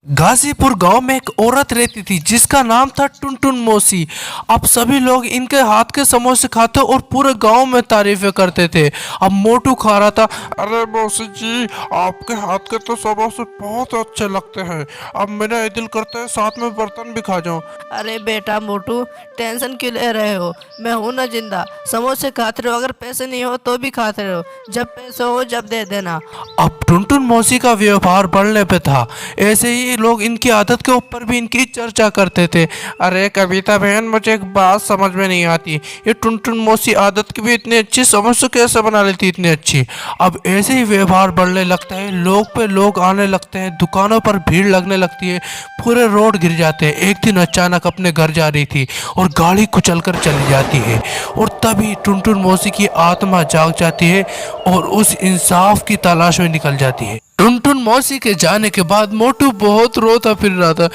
गाजीपुर गांव में एक औरत रहती थी जिसका नाम था टुनटुन मौसी। अब सभी लोग इनके हाथ के समोसे खाते और पूरे गांव में तारीफें करते थे। अब मोटू खा रहा था। अरे मौसी जी, आपके हाथ के तो समोसे बहुत अच्छे लगते हैं। अब मेरा ये दिल करता है साथ में बर्तन भी खा जाऊं। अरे बेटा मोटू, टेंशन क्यों ले रहे हो? मैं हूं ना जिंदा। समोसे खाते रहो, अगर पैसे नहीं हो तो भी खाते रहो। जब पैसे हो जब दे देना। अब टुनटुन मौसी का व्यवहार बढ़ने पे था। ऐसे ही लोग इनकी आदत के ऊपर भी इनकी चर्चा करते थे। अरे कविता बहन, मुझे एक बात समझ में नहीं आती, ये टुनटुन मौसी आदत की भी इतनी अच्छी, समोसे कैसे बना लेती इतनी अच्छी। अब ऐसे ही व्यवहार बढ़ने लगता है, लोग पे लोग आने लगते हैं, दुकानों पर भीड़ लगने लगती है, पूरे रोड गिर जाते हैं। एक दिन अचानक अपने घर जा रही थी और गाड़ी कुचल कर चली जाती है और तभी टुनटुन मौसी की आत्मा जाग जाती है और उस इंसाफ की तलाश में निकल जाती है। टुनटुन मौसी के जाने के बाद मोटू बहुत रोता फिर रहा था।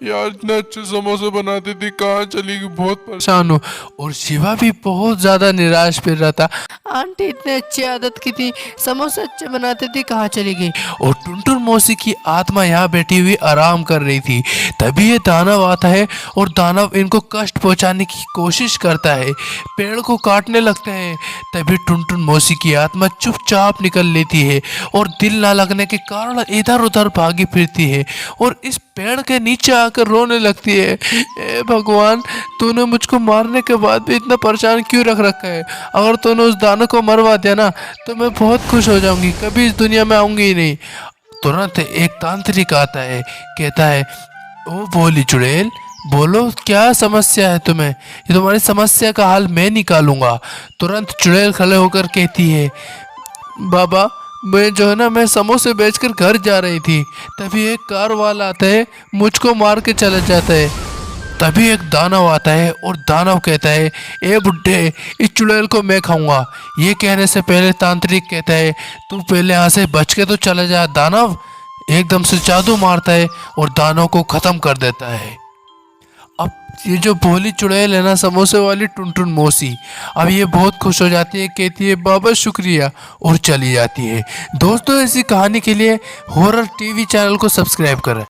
यार इतने अच्छे समोसे बनाती थी, कहाँ चली गई, बहुत परेशान हूँ। और शिवा भी बहुत ज्यादा निराश फिर रहा था। आंटी इतने अच्छी आदत की थी, समोसे अच्छे बनाती थी, कहाँ चली गई? और टुनटुन मौसी की आत्मा यहाँ बैठी हुई आराम कर रही थी। तभी ये दानव आता है और दानव इनको कष्ट पहुंचाने की कोशिश करता है, पेड़ को काटने लगता है। तभी टुनटुन मौसी की आत्मा चुपचाप निकल लेती है और दिल ना लगने के कारण इधर उधर भागी फिरती है और इस पेड़ के नीचे आकर रोने लगती है। ए भगवान, तूने मुझको मारने के बाद भी इतना परेशान क्यों रख रखा है? अगर तूने उस दानव को मरवा दिया ना तो मैं बहुत खुश हो जाऊंगी, कभी इस दुनिया में आऊंगी ही नहीं। तुरंत एक तांत्रिक आता है, कहता है, ओ बोली चुड़ैल, बोलो क्या समस्या है तुम्हें? ये तुम्हारी समस्या का हल मैं निकालूंगा। तुरंत चुड़ैल खड़े होकर कहती है, बाबा, मैं जो है ना, मैं समोसे बेचकर घर जा रही थी, तभी एक कार वाला आता है, मुझको मार के चला जाता है। तभी एक दानव आता है और दानव कहता है, ए बुड्ढे, इस चुड़ैल को मैं खाऊंगा। ये कहने से पहले तांत्रिक कहता है, तू पहले यहाँ से बच के तो चला जा। दानव एकदम से जादू मारता है और दानव को खत्म कर देता है। अब ये जो भोली चुड़ैल है ना, समोसे वाली टुनटुन मौसी, अब ये बहुत खुश हो जाती है, कहती है बाबा शुक्रिया, और चली जाती है। दोस्तों, ऐसी कहानी के लिए हॉरर टीवी चैनल को सब्सक्राइब करें।